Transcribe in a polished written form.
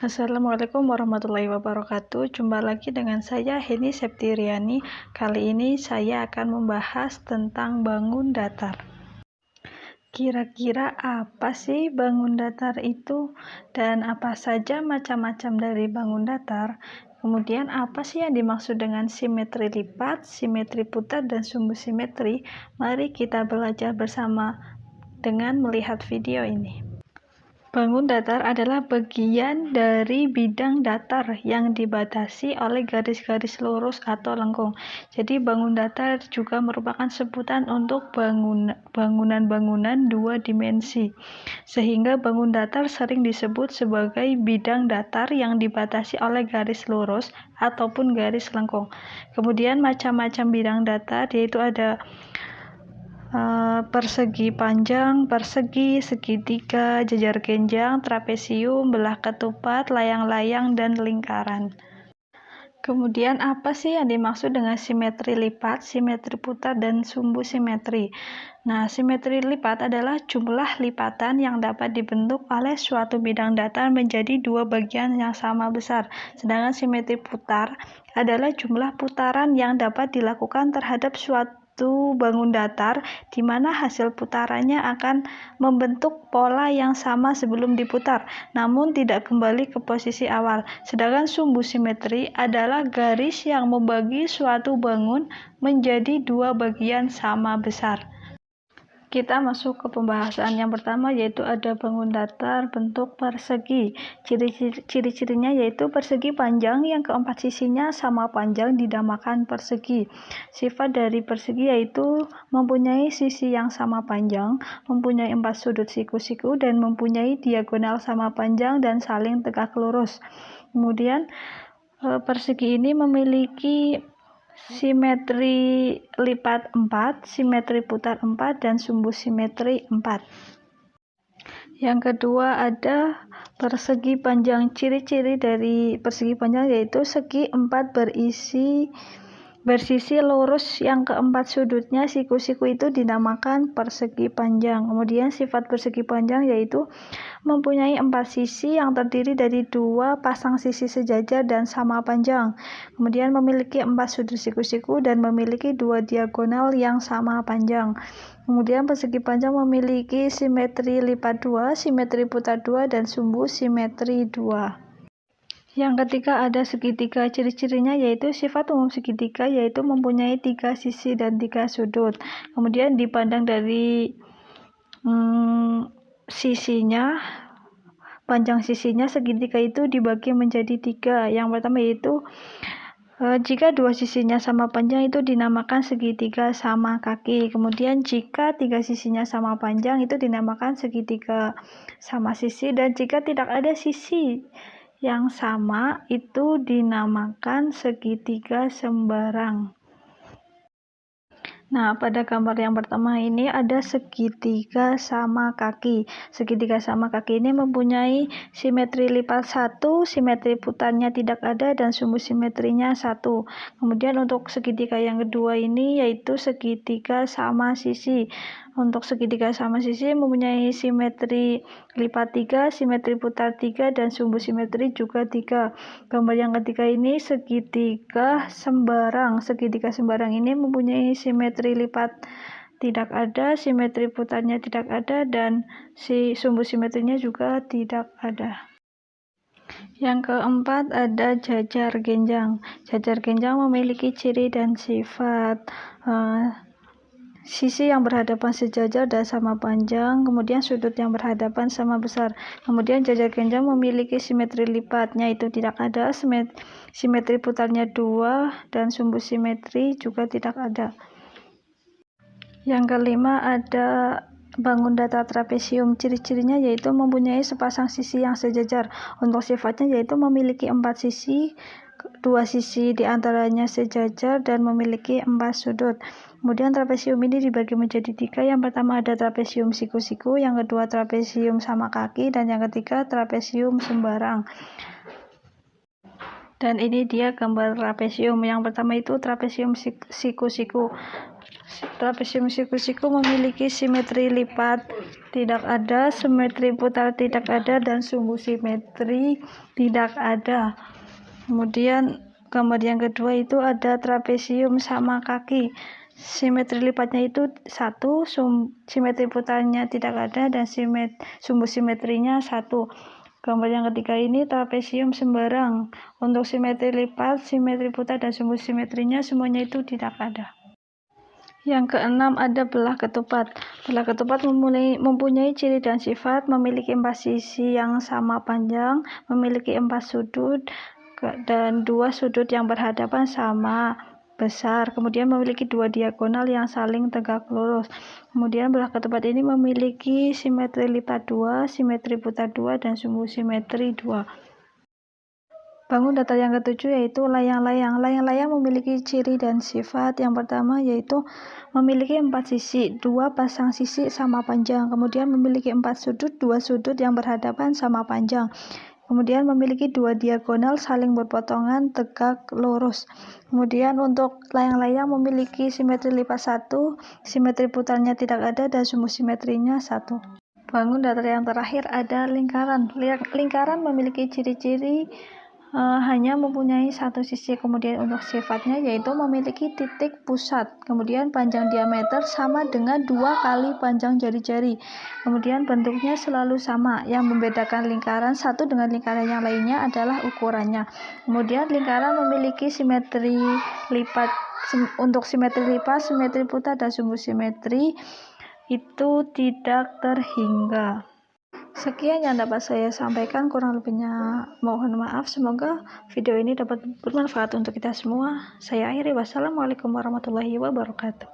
Assalamualaikum warahmatullahi wabarakatuh. Jumpa lagi dengan saya Heni Septiriani. Kali ini saya akan membahas tentang bangun datar. Kira-kira apa sih bangun datar itu, dan apa saja macam-macam dari bangun datar? Kemudian apa sih yang dimaksud dengan simetri lipat, simetri putar, dan sumbu simetri? Mari kita belajar bersama dengan melihat video ini. Bangun datar adalah bagian dari bidang datar yang dibatasi oleh garis-garis lurus atau lengkung. Jadi bangun datar juga merupakan sebutan untuk bangunan-bangunan dua dimensi. Sehingga bangun datar sering disebut sebagai bidang datar yang dibatasi oleh garis lurus ataupun garis lengkung. Kemudian macam-macam bidang datar yaitu ada persegi panjang, persegi, segitiga, jajar genjang, trapesium, belah ketupat, layang-layang, dan lingkaran. Kemudian apa sih yang dimaksud dengan simetri lipat, simetri putar, dan sumbu simetri? Nah, simetri lipat adalah jumlah lipatan yang dapat dibentuk oleh suatu bidang datar menjadi dua bagian yang sama besar. Sedangkan simetri putar adalah jumlah putaran yang dapat dilakukan terhadap suatu bangun datar, di mana hasil putarannya akan membentuk pola yang sama sebelum diputar, namun tidak kembali ke posisi awal. Sedangkan sumbu simetri adalah garis yang membagi suatu bangun menjadi dua bagian sama besar. Kita masuk ke pembahasan yang pertama, yaitu ada bangun datar bentuk persegi. Ciri-cirinya yaitu persegi panjang yang keempat sisinya sama panjang dinamakan persegi. Sifat dari persegi yaitu mempunyai sisi yang sama panjang, mempunyai 4 sudut siku-siku, dan mempunyai diagonal sama panjang dan saling tegak lurus. Kemudian persegi ini memiliki simetri lipat 4, simetri putar 4, dan sumbu simetri 4. Yang kedua ada persegi panjang. Ciri-ciri dari persegi panjang yaitu segi 4 bersisi lurus yang keempat sudutnya siku-siku itu dinamakan persegi panjang. Kemudian sifat persegi panjang yaitu mempunyai 4 sisi yang terdiri dari 2 pasang sisi sejajar dan sama panjang. Kemudian memiliki 4 sudut siku-siku dan memiliki 2 diagonal yang sama panjang. Kemudian persegi panjang memiliki simetri lipat 2, simetri putar 2, dan sumbu simetri 2. Yang ketiga ada segitiga. Ciri-cirinya yaitu sifat umum segitiga yaitu mempunyai 3 sisi dan 3 sudut. Kemudian dipandang dari sisinya, panjang sisinya, segitiga itu dibagi menjadi 3. Yang pertama yaitu jika 2 sisinya sama panjang itu dinamakan segitiga sama kaki. Kemudian jika 3 sisinya sama panjang itu dinamakan segitiga sama sisi, dan jika tidak ada sisi yang sama itu dinamakan segitiga sembarang. Nah, pada gambar yang pertama ini ada segitiga sama kaki. Segitiga sama kaki ini mempunyai simetri lipat 1, simetri putarnya tidak ada, dan sumbu simetrinya 1. Kemudian untuk segitiga yang kedua ini yaitu segitiga sama sisi. Untuk segitiga sama sisi mempunyai simetri lipat 3, simetri putar 3, dan sumbu simetri juga 3. Gambar yang ketiga ini segitiga sembarang. Segitiga sembarang ini mempunyai simetri lipat tidak ada, simetri putarnya tidak ada, dan sumbu simetrinya juga tidak ada. Yang keempat ada jajar genjang. Jajar genjang memiliki ciri dan sifat sisi yang berhadapan sejajar dan sama panjang, kemudian sudut yang berhadapan sama besar. Kemudian jajar genjang memiliki simetri lipatnya itu tidak ada, simetri putarnya 2, dan sumbu simetri juga tidak ada. Yang kelima ada bangun datar trapesium. Ciri-cirinya yaitu mempunyai sepasang sisi yang sejajar. Untuk sifatnya yaitu memiliki 4 sisi, 2 sisi diantaranya sejajar, dan memiliki 4 sudut. Kemudian trapesium ini dibagi menjadi 3. Yang pertama ada trapesium siku-siku, yang kedua trapesium sama kaki, dan yang ketiga trapesium sembarang. Dan ini dia gambar trapesium. Yang pertama itu trapesium siku-siku. Trapesium siku-siku memiliki simetri lipat tidak ada, simetri putar tidak ada, dan sumbu simetri tidak ada. Kemudian gambar yang kedua itu ada trapesium sama kaki. Simetri lipatnya itu 1, simetri putarnya tidak ada, dan sumbu simetrinya 1. Gambar yang ketiga ini trapesium sembarang. Untuk simetri lipat, simetri putar, dan sumbu simetrinya semuanya itu tidak ada. Yang keenam ada belah ketupat. Belah ketupat mempunyai ciri dan sifat memiliki 4 sisi yang sama panjang, memiliki 4 sudut, dan 2 sudut yang berhadapan sama besar, kemudian memiliki 2 diagonal yang saling tegak lurus. Kemudian belah ketupat ini memiliki simetri lipat 2, simetri putar 2, dan sumbu simetri 2. Bangun datar yang ketujuh yaitu layang-layang. Layang-layang memiliki ciri dan sifat. Yang pertama yaitu memiliki 4 sisi, 2 pasang sisi sama panjang, kemudian memiliki 4 sudut, 2 sudut yang berhadapan sama panjang, kemudian memiliki 2 diagonal saling berpotongan tegak lurus. Kemudian untuk layang-layang memiliki simetri lipat 1, simetri putarnya tidak ada, dan sumbu simetrinya 1. Bangun datar yang terakhir ada lingkaran. Lingkaran memiliki ciri-ciri hanya mempunyai 1 sisi, kemudian untuk sifatnya yaitu memiliki titik pusat, kemudian panjang diameter sama dengan 2 kali panjang jari-jari, kemudian bentuknya selalu sama. Yang membedakan lingkaran satu dengan lingkaran yang lainnya adalah ukurannya. Kemudian lingkaran memiliki simetri lipat. Untuk simetri lipat, simetri putar, dan sumbu simetri itu tidak terhingga. Sekian yang dapat saya sampaikan, kurang lebihnya mohon maaf. Semoga video ini dapat bermanfaat untuk kita semua. Saya akhiri, wassalamualaikum warahmatullahi wabarakatuh.